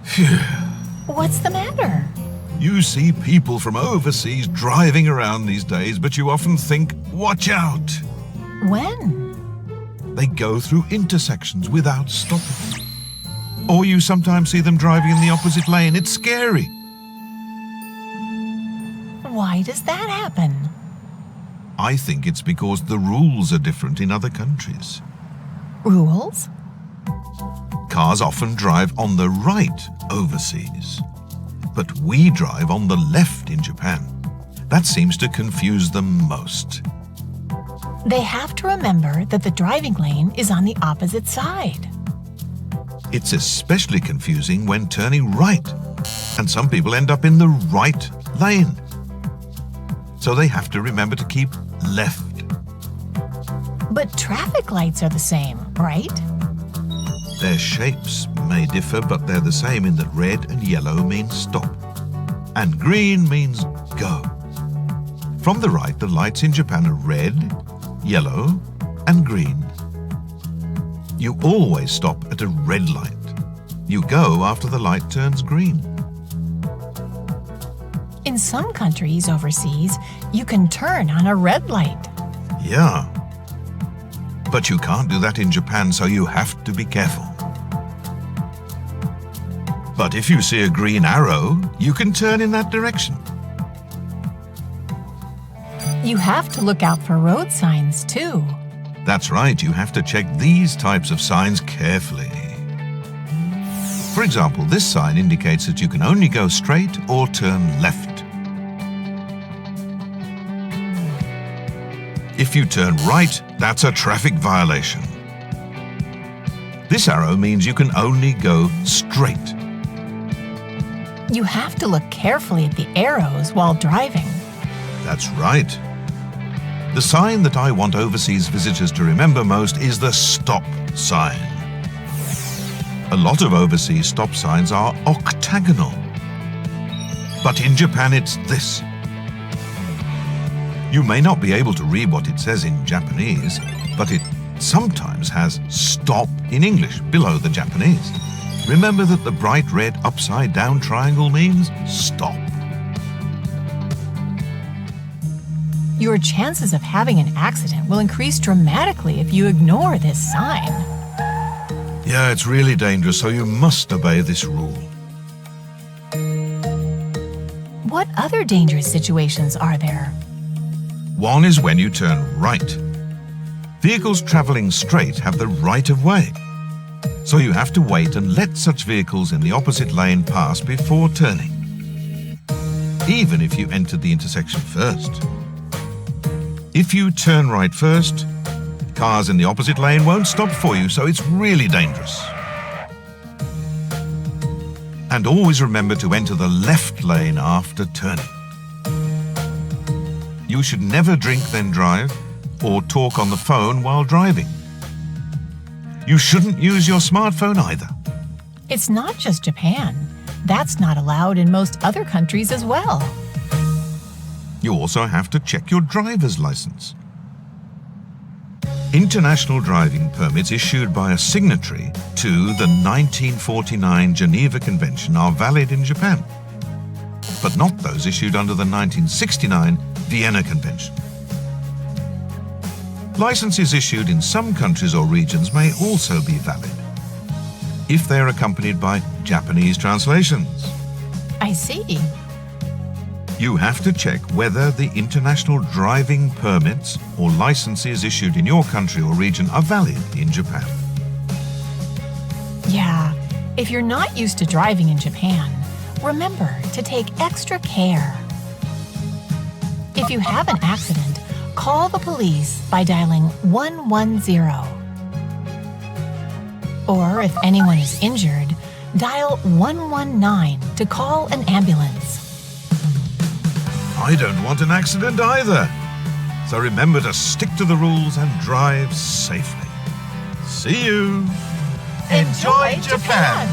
Phew. What's the matter? You see people from overseas driving around these days, but you often think, watch out! When? They go through intersections without stopping. Or you sometimes see them driving in the opposite lane. It's scary. Why does that happen? I think it's because the rules are different in other countries. Rules? Cars often drive on the right overseas, but we drive on the left in Japan. That seems to confuse them most. They have to remember that the driving lane is on the opposite side. It's especially confusing when turning right, and some people end up in the right lane. So they have to remember to keep left. But traffic lights are the same, right? Their shapes may differ, but they're the same in that red and yellow means stop, and green means go. From the right, the lights in Japan are red, yellow, and green. You always stop at a red light. You go after the light turns green. In some countries overseas, you can turn on a red light. Yeah. But you can't do that in Japan, so you have to be careful. But if you see a green arrow, you can turn in that direction. You have to look out for road signs too. That's right, you have to check these types of signs carefully. For example, this sign indicates that you can only go straight or turn left. If you turn right, that's a traffic violation. This arrow means you can only go straight. You have to look carefully at the arrows while driving. That's right. The sign that I want overseas visitors to remember most is the stop sign. A lot of overseas stop signs are octagonal. But in Japan, it's this. You may not be able to read what it says in Japanese, but it sometimes has stop in English below the Japanese. Remember that the bright red upside-down triangle means stop. Your chances of having an accident will increase dramatically if you ignore this sign. Yeah, it's really dangerous, so you must obey this rule. What other dangerous situations are there? One is when you turn right. Vehicles traveling straight have the right of way. So you have to wait and let such vehicles in the opposite lane pass before turning, even if you entered the intersection first. If you turn right first, cars in the opposite lane won't stop for you, so it's really dangerous. And always remember to enter the left lane after turning. You should never drink then drive or talk on the phone while driving. You shouldn't use your smartphone either. It's not just Japan. That's not allowed in most other countries as well. You also have to check your driver's license. International driving permits issued by a signatory to the 1949 Geneva Convention are valid in Japan, but not those issued under the 1969 Vienna Convention. Licenses issued in some countries or regions may also be valid if they are accompanied by Japanese translations. I see. You have to check whether the international driving permits or licenses issued in your country or region are valid in Japan. Yeah, if you're not used to driving in Japan, remember to take extra care. If you have an accident, call the police by dialing 110. Or if anyone is injured, dial 119 to call an ambulance. I don't want an accident either. So remember to stick to the rules and drive safely. See you. Enjoy Japan!